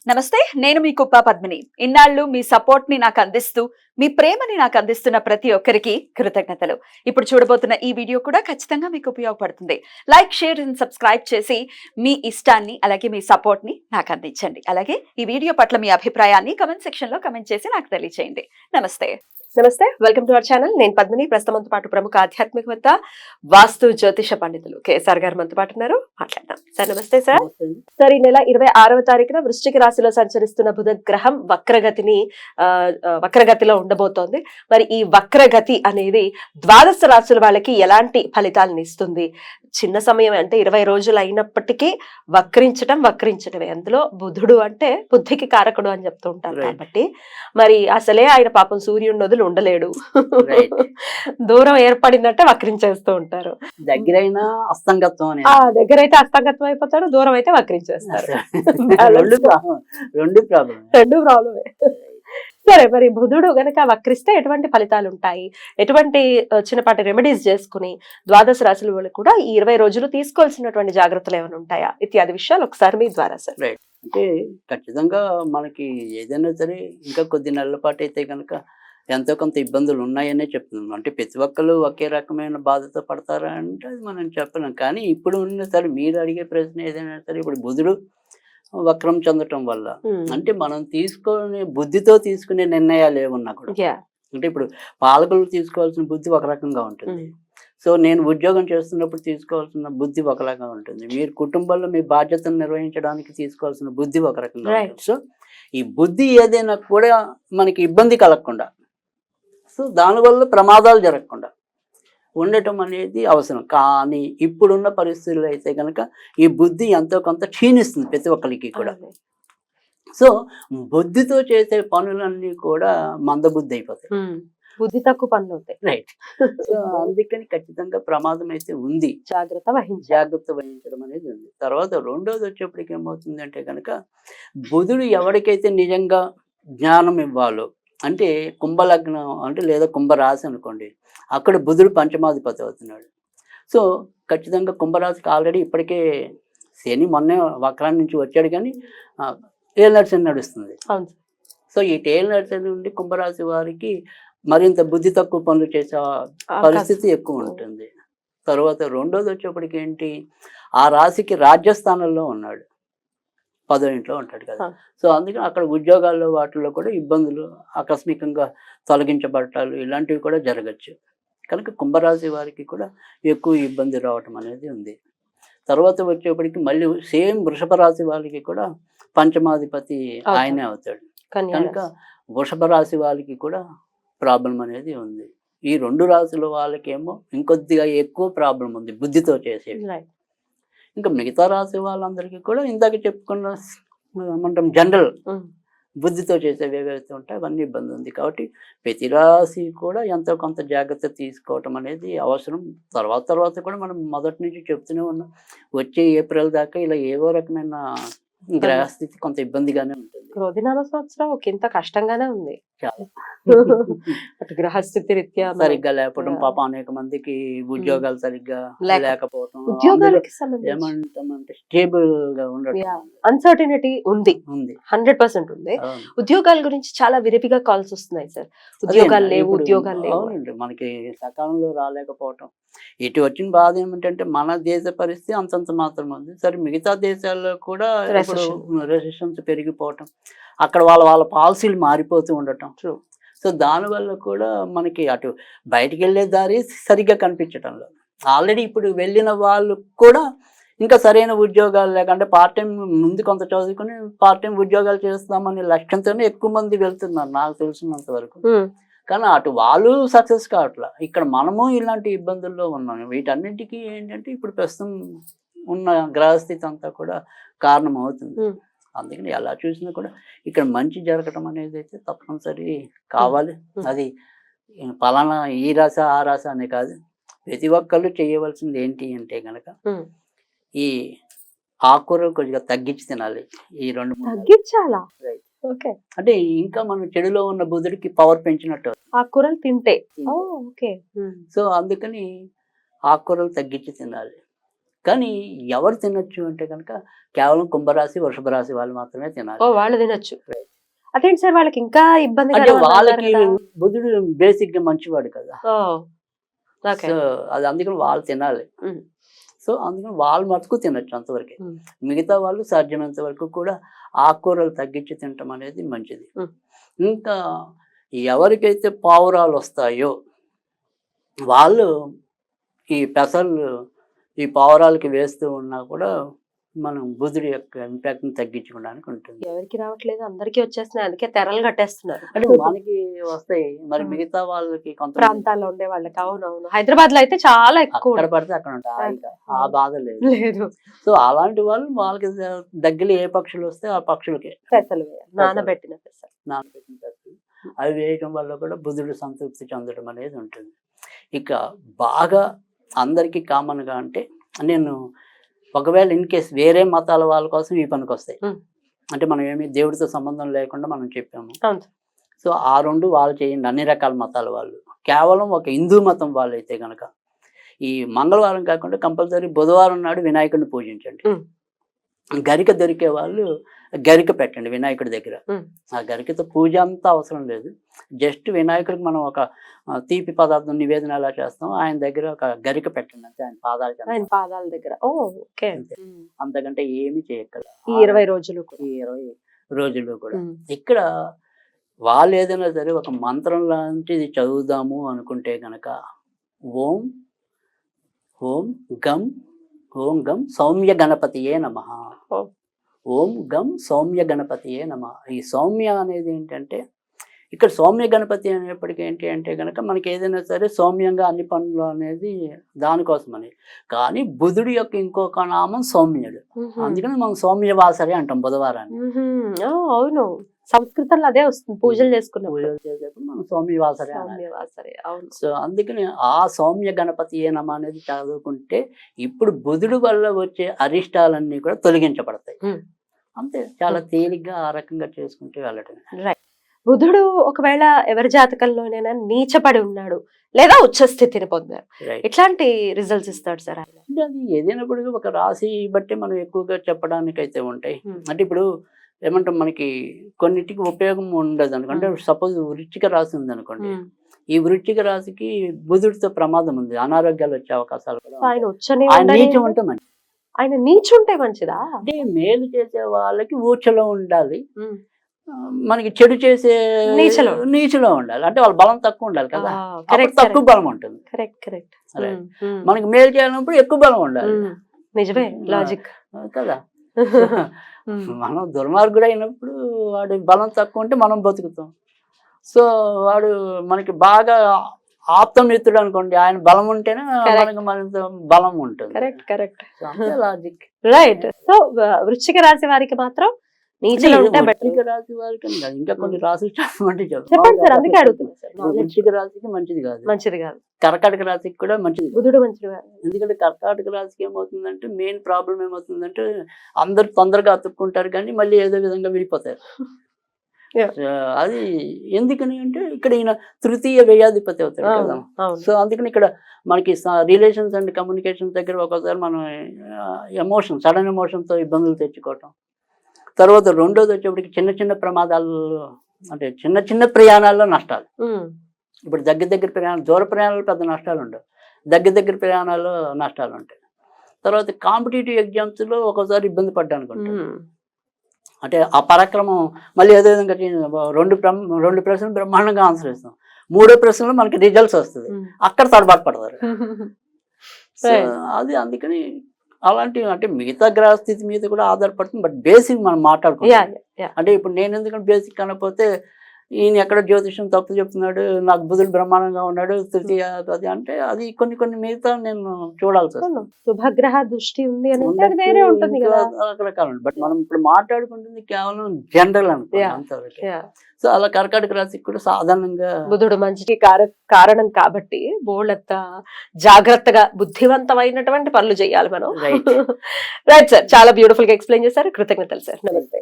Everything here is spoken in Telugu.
నమస్తే, నేను మీ కుప్ప పద్మిని. ఇన్నాళ్ళు మీ సపోర్ట్ ని నాకు అందిస్తూ, మీ ప్రేమని నాకు అందిస్తున్న ప్రతి ఒక్కరికి కృతజ్ఞతలు. ఇప్పుడు చూడబోతున్న ఈ వీడియో కూడా ఖచ్చితంగా మీకు ఉపయోగపడుతుంది. లైక్, షేర్ అండ్ సబ్స్క్రైబ్ చేసి మీ ఇష్టాన్ని అలాగే మీ సపోర్ట్ ని నాకు అందించండి. అలాగే ఈ వీడియో పట్ల మీ అభిప్రాయాన్ని కమెంట్ సెక్షన్ లో కమెంట్ చేసి నాకు తెలియజేయండి. నమస్తే. నమస్తే, వెల్కమ్ టు అవర్ ఛానల్. నేను పద్మిని. ప్రస్తుతంతో పాటు ప్రముఖ ఆధ్యాత్మికవేత్త, వాస్తు జ్యోతిష పండితులు కేఎస్ఆర్ గారు మనతో పాటు ఉన్నారు. మాట్లాడదాం. సార్ నమస్తే. సార్ ఈ నెల 26వ తారీఖున వృశ్చిక రాశిలో సంచరిస్తున్న బుధ గ్రహం వక్రగతిలో ఉండబోతోంది. మరి ఈ వక్రగతి అనేది ద్వాదశ రాశుల వాళ్ళకి ఎలాంటి ఫలితాలను ఇస్తుంది? చిన్న సమయం అంటే 20 రోజులు అయినప్పటికీ వక్రించడమే. అందులో బుధుడు అంటే బుద్ధికి కారకుడు అని చెప్తూ ఉంటారు. కాబట్టి మరి అసలే ఆయన పాపం సూర్యుడి వదిలి ఉండలేడు. దూరం ఏర్పడిందంటే వక్రించేస్తూ ఉంటారు. దగ్గరైనా అస్తంగత్వం దగ్గరైతే అస్తంగత్వం అయిపోతాడు, దూరం అయితే వక్రించేస్తారు. రెండు ప్రాబ్లమే. సరే, మరి బుధుడు గనక వక్రిస్తే ఎటువంటి ఫలితాలు ఉంటాయి? ఎటువంటి చిన్నపాటి రెమెడీస్ చేసుకుని ద్వాదశ రాశుల వాళ్ళు కూడా ఈ 20 రోజులు తీసుకోవాల్సినటువంటి జాగ్రత్తలు ఏమైనా ఉంటాయా? ఇత్యాది విషయాలు ఒకసారి మీ ద్వారా సార్. అంటే ఖచ్చితంగా మనకి ఏదైనా సరే ఇంకా కొద్ది నెలల పాటు అయితే కనుక ఎంతో కొంత ఇబ్బందులు ఉన్నాయనే చెప్తున్నాం. అంటే ప్రతి ఒక్కరు ఒకే రకమైన బాధతో పడతారా అంటే అది మనం చెప్పలేం. కానీ ఇప్పుడు ఉన్న సరే మీరు అడిగే ప్రశ్న ఏదైనా సరే, ఇప్పుడు బుధుడు వక్రం చెందటం వల్ల అంటే మనం బుద్ధితో తీసుకునే నిర్ణయాలు ఏమన్నా కూడా, అంటే ఇప్పుడు పాలకులు తీసుకోవాల్సిన బుద్ధి ఒక రకంగా ఉంటుంది. సో నేను ఉద్యోగం చేస్తున్నప్పుడు తీసుకోవాల్సిన బుద్ధి ఒక రకంగా ఉంటుంది. మీరు కుటుంబంలో మీ బాధ్యతను నిర్వహించడానికి తీసుకోవాల్సిన బుద్ధి ఒక రకంగా ఉంటుంది. సో ఈ బుద్ధి ఏదైనా కూడా మనకి ఇబ్బంది కలగకుండా, సో దానివల్ల ప్రమాదాలు జరగకుండా ఉండటం అనేది అవసరం. కానీ ఇప్పుడున్న పరిస్థితుల్లో అయితే కనుక ఈ బుద్ధి ఎంతో కొంత క్షీణిస్తుంది ప్రతి ఒక్కరికి కూడా. సో బుద్ధితో చేసే పనులన్నీ కూడా మందబుద్ధి అయిపోతాయి, బుద్ధి తక్కువ పనులు అవుతాయి. రైట్. సో అందుకని ఖచ్చితంగా ప్రమాదం అయితే ఉంది. జాగ్రత్త వహించడం అనేది ఉంది. తర్వాత రెండోది వచ్చేప్పటికి ఏమవుతుంది అంటే కనుక బుధుడు ఎవరికైతే నిజంగా జ్ఞానం ఇవ్వాలో, అంటే కుంభలగ్నం అంటే లేదా కుంభరాశి అనుకోండి, అక్కడ బుధుడు పంచమాధిపతి అవుతున్నాడు. సో ఖచ్చితంగా కుంభరాశికి ఆల్రెడీ ఇప్పటికే శని మొన్నే వక్రాన్ని నుంచి వచ్చాడు, కానీ టేల్ శని నడుస్తుంది. సో ఈ టేల్ శని నుండి కుంభరాశి వారికి మరింత బుద్ధి తక్కువ పనులు చేసే పరిస్థితి ఎక్కువ ఉంటుంది. తర్వాత రెండోది వచ్చేప్పటికి ఏంటి, ఆ రాశికి రాజ్యస్థానంలో ఉన్నాడు, 10వ ఇంట్లో ఉంటాడు కదా. సో అందుకని అక్కడ ఉద్యోగాల్లో వాటిల్లో కూడా ఇబ్బందులు, ఆకస్మికంగా తొలగించబడటాలు ఇలాంటివి కూడా జరగచ్చు. కనుక కుంభరాశి వారికి కూడా ఎక్కువ ఇబ్బంది రావటం అనేది ఉంది. తర్వాత వచ్చేప్పటికి మళ్ళీ సేమ్ వృషభ రాశి వాళ్ళకి కూడా పంచమాధిపతి ఆయనే అవుతాడు. కనుక వృషభ రాశి వాళ్ళకి కూడా ప్రాబ్లం అనేది ఉంది. ఈ రెండు రాశుల వాళ్ళకేమో ఇంకొద్దిగా ఎక్కువ ప్రాబ్లం ఉంది బుద్ధితో చేసేది. ఇంకా మిగతా రాశి వాళ్ళందరికీ కూడా ఇందాక చెప్పుకున్న ఏమంటాం జనరల్ బుద్ధితో చేసేవి ఏవైతే ఉంటాయి అవన్నీ ఇబ్బంది ఉంది. కాబట్టి ప్రతి రాశి కూడా ఎంతో కొంత జాగ్రత్త తీసుకోవటం అనేది అవసరం. తర్వాత కూడా మనం మొదటి నుంచి చెప్తూనే ఉన్నాం, వచ్చే ఏప్రిల్ దాకా ఇలా ఏవో రకమైన గ్రహస్థితి కొంత ఇబ్బందిగానే ఉంటుంది. క్రోధినామ సంవత్సరం ఇంత కష్టంగానే ఉంది చాలా. గ్రహస్థితి రీత్యా సరిగ్గా లేకపోవడం, పాపం అనేక మందికి ఉద్యోగాలు సరిగ్గా లేకపోవడం, ఏమంటామంటే స్టేబుల్ గా ఉండడం, అన్సర్టనిటీ ఉంది 100% ఉంది. ఉద్యోగాల గురించి చాలా విరివిగా కాల్స్ వస్తున్నాయి సార్. ఉద్యోగాలు లేవు. అవునండి, మనకి సకాలంలో రాలేకపోవటం. ఇటు వచ్చిన బాధ ఏమిటంటే మన దేశ పరిస్థితి అంతంత మాత్రం ఉంది. సరే మిగతా దేశాల్లో కూడా ఇప్పుడు రెసిస్టెన్స్ పెరిగిపోవటం, అక్కడ వాళ్ళ పాలసీలు మారిపోతూ ఉండటం. సో దానివల్ల కూడా మనకి అటు బయటికి వెళ్ళే దారి సరిగ్గా కనిపించటంలో, ఆల్రెడీ ఇప్పుడు వెళ్ళిన వాళ్ళు కూడా ఇంకా సరైన ఉద్యోగాలు లేకంటే పార్ట్ టైం ముందు కొంత చదువుకుని పార్ట్ టైం ఉద్యోగాలు చేస్తామనే లక్ష్యంతోనే ఎక్కువ మంది వెళ్తున్నారు నాకు తెలిసినంత వరకు. కానీ అటు వాళ్ళు సక్సెస్ కావట్లా, ఇక్కడ మనము ఇలాంటి ఇబ్బందుల్లో ఉన్నాం. వీటన్నింటికి ఏంటంటే ఇప్పుడు ప్రస్తుతం ఉన్న గ్రహస్థితి అంతా కూడా కారణం అవుతుంది. అందుకని ఎలా చూసినా కూడా ఇక్కడ మంచి జరగటం అనేది అయితే తప్పనిసరి కావాలి. అది పలానా ఈ రాశ ఆ రాశ అనే కాదు, ప్రతి ఒక్కళ్ళు చేయవలసింది ఏంటి అంటే కనుక ఈ ఆకుకూరలు కొద్దిగా తగ్గించి తినాలి. ఈ 2-3 తగ్గించాలా? అంటే ఇంకా మనం చెడులో ఉన్న బుధుడికి పవర్ పెంచినట్టు ఆకుకూరలు తింటే. సో అందుకని ఆకుకూరలు తగ్గించి తినాలి. కానీ ఎవరు తినొచ్చు అంటే కనుక కేవలం కుంభరాశి వృషభ రాశి వాళ్ళు మాత్రమే తినాలి. ఓ వాళ్ళు తినొచ్చు. అదేంటి సార్ వాళ్ళకి ఇంకా ఇబ్బంది అంటే వాళ్ళకి బుధుడు బేసిక్ గా మంచివాడు కదా, సో అది అందుకని వాళ్ళు తినాలి. సో అందుకని వాళ్ళు మటుకు తినొచ్చు అంతవరకే. మిగతా వాళ్ళు సాధ్యమైనంత వరకు కూడా ఆకుకూరలు తగ్గించి తినటం అనేది మంచిది. ఇంకా ఎవరికైతే పావురాలు వస్తాయో వాళ్ళు ఈ పెసలు ఈ పావురాలకి వేస్తూ ఉన్నా కూడా మనం బుధుడి యొక్క ఇంపాక్ట్ ని తగ్గించుకోవడానికి ఉంటుంది. ఎవరికి రావట్లేదు, అందరికీ వచ్చేస్తున్నాయి, అందుకే తెరలు కట్టేస్తున్నారు. అంటే మనకి వస్తాయి, మరి మిగతా వాళ్ళకి కొంత ప్రాంతాల్లో ఉండే వాళ్ళకి. అవునవును, హైదరాబాద్ లో అయితే చాలా ఎక్కువ అక్కడ పడితే అక్కడ ఉంటాయి, ఆ బాధ లేదు. లేదు. సో అలాంటి వాళ్ళు వాళ్ళకి దగ్గర ఏ పక్షులు వస్తే ఆ పక్షులకి పెసలు నానబెట్టిన పెసలు అవి వేయటం వల్ల కూడా బుధుడు సంతృప్తి చెందడం అనేది ఉంటుంది. ఇక బాగా అందరికీ కామన్ గా అంటే నేను ఒకవేళ ఇన్ కేస్ వేరే మతాల వాళ్ళ కోసం ఈ పనికి వస్తాయి, అంటే మనం ఏమి దేవుడితో సంబంధం లేకుండా మనం చెప్పాము. సో ఆ రెండు వాళ్ళు చేయండి, అన్ని రకాల మతాల వాళ్ళు. కేవలం ఒక హిందూ మతం వాళ్ళు అయితే గనక ఈ మంగళవారం కాకుండా కంపల్సరీ బుధవారం నాడు వినాయకుడిని పూజించండి. గరిక దొరికే వాళ్ళు గరిక పెట్టండి వినాయకుడి దగ్గర. ఆ గరికతో పూజ అంతా అవసరం లేదు, జస్ట్ వినాయకుడికి మనం ఒక తీపి పదార్థం నివేదన ఎలా చేస్తాం ఆయన దగ్గర ఒక గరిక పెట్టండి అంతే, ఆయన పాదాల దగ్గర. అంతకంటే ఏమి చేయక్కల ఈ 20 రోజులు ఈ 20 రోజులు కూడా. ఇక్కడ వాళ్ళు ఏదైనా సరే ఒక మంత్రం లాంటిది చదువుదాము అనుకుంటే గనక ఓం ఓం గం సౌమ్య గణపతియే నమః, ఓం గం సౌమ్య గణపతియే నమః. ఈ సౌమ్య అనేది ఏంటంటే ఇక్కడ సౌమ్య గణపతి అనేప్పటికీ ఏంటి అంటే కనుక మనకి ఏదైనా సరే సౌమ్యంగా అన్ని పనులు అనేది దానికోసమని. కానీ బుధుడి యొక్క ఇంకొక నామం సౌమ్యుడు, అందుకని మనం సౌమ్యవాసరి అంటాం బుధవారాన్ని. అవును, సంస్కృతంలో అదే వస్తుంది, పూజలు చేసేటప్పుడు మనం సౌమ్యవాసరి. సో అందుకని ఆ సౌమ్య గణపతి ఏ నమ అనేది చదువుకుంటే ఇప్పుడు బుధుడు వల్ల వచ్చే అరిష్టాలన్నీ కూడా తొలగించబడతాయి. అంతే, చాలా తేలిగ్గా ఆ రకంగా చేసుకుంటూ వెళ్ళటం. బుధుడు ఒకవేళ ఎవరి జాతకంలోనైనా నీచపడి ఉన్నాడు లేదా ఉచ్చ స్థితిని పొందారు, ఎట్లాంటి రిజల్ట్స్ ఇస్తాడు సార్ ఆయన? అంటే అది ఏదైనప్పుడు ఒక రాశి బట్టి మనం ఎక్కువగా చెప్పడానికి అయితే ఉంటాయి. అంటే ఇప్పుడు ఏమంటాం, మనకి కొన్నిటికి ఉపయోగం ఉండదు అనుకోండి. సపోజ్ వృశ్చిక రాశి ఉంది అనుకోండి, ఈ వృశ్చిక రాశికి బుధుడితో ప్రమాదం ఉంది, అనారోగ్యాలు వచ్చే అవకాశాలు కూడా. ఆయన నీచం ఉంటే మంచిది. ఆయన నీచుంటే మంచిదా? అంటే మేలు చేసే వాళ్ళకి ఊచలో ఉండాలి, మనకి చెడు చేసే నీచులో ఉండాలి. అంటే వాళ్ళ బలం తక్కువ ఉండాలి కదా, తక్కువ బలం ఉంటుంది. మనకి మేలు చేయాలన్నప్పుడు ఎక్కువ బలం ఉండాలి. నిజమే, లాజిక్ కదా. మనం దుర్మార్గుడు అయినప్పుడు వాడి బలం తక్కువ ఉంటే మనం బతుకుతాం. సో వాడు మనకి బాగా ఆప్తమిత్రుడు అనుకోండి, ఆయన బలం ఉంటేనే మనకి మరింత బలం ఉంటుంది. Logic right. సో వృశ్చిక రాశి వారికి మాత్రం వృశ్చిక రాశి వారికి ఇంకా కొన్ని రాశులు చెప్పమంటే వృశ్చిక రాశికి మంచిది కాదు, కర్కాటక రాశికి కూడా మంచిది బుధుడు మంచిది కాదు. ఎందుకంటే కర్కాటక రాశికి ఏమవుతుందంటే మెయిన్ ప్రాబ్లం ఏమవుతుందంటే అందరు తొందరగా అతుక్కుంటారు కానీ మళ్ళీ ఏదో విధంగా విడిపోతారు. అది ఎందుకని అంటే ఇక్కడ ఈయన తృతీయ వ్యయాధిపతి అవుతాడు కదా. సో అందుకని ఇక్కడ మనకి రిలేషన్స్ అండ్ కమ్యూనికేషన్ దగ్గర ఒకసారి మనం ఎమోషన్, సడన్ ఎమోషన్తో ఇబ్బందులు తెచ్చుకోవటం. తర్వాత రెండోది వచ్చేప్పటికి చిన్న చిన్న ప్రమాదాలు, అంటే చిన్న చిన్న ప్రయాణాల్లో నష్టాలు. ఇప్పుడు దగ్గర ప్రయాణాలు, దూర ప్రయాణాలు పెద్ద నష్టాలు ఉండవు, దగ్గర ప్రయాణాల్లో నష్టాలు ఉంటాయి. తర్వాత కాంపిటేటివ్ ఎగ్జామ్స్లో ఒకసారి ఇబ్బంది పడ్డా అనుకుంటాను, అంటే ఆ పరాక్రమం మళ్ళీ ఏదో విధంగా రెండు ప్రశ్నలు బ్రహ్మాండంగా ఆన్సర్ ఇస్తాం, మూడో ప్రశ్నలో మనకి రిజల్ట్స్ వస్తుంది, అక్కడ తడబాటు పడతారు. అది అందుకని అలాంటి అంటే మిగతా గ్రహస్థితి మీద కూడా ఆధారపడుతుంది. బట్ బేసిక్ మనం మాట్లాడుకుంటాం. అంటే ఇప్పుడు నేను ఎందుకంటే బేసిక్ అనకపోతే ఈయన ఎక్కడ జ్యోతిషం తప్పు చెప్తున్నాడు, నాకు బుధుడు బ్రహ్మాండంగా ఉన్నాడు తృతీయ అది అంటే అది కొన్ని మిగతా నేను చూడాల్సి వస్తుంది. శుభగ్రహ దృష్టి ఉంది రకరకాల. బట్ మనం ఇప్పుడు మాట్లాడుకుంటుంది కేవలం జనరల్ అనుకో అంతవరకు. సో అలా కర్కాటక రాశికి కూడా సాధారణంగా బుధుడు మంచికి కారణం కాబట్టి బోళ్ళంత జాగ్రత్తగా బుద్ధివంతమైనటువంటి పనులు చేయాలి మనం. రైట్ సార్, చాలా బ్యూటిఫుల్ గా ఎక్స్ప్లెయిన్ చేశారు, కృతజ్ఞతలు సార్. నమస్తే.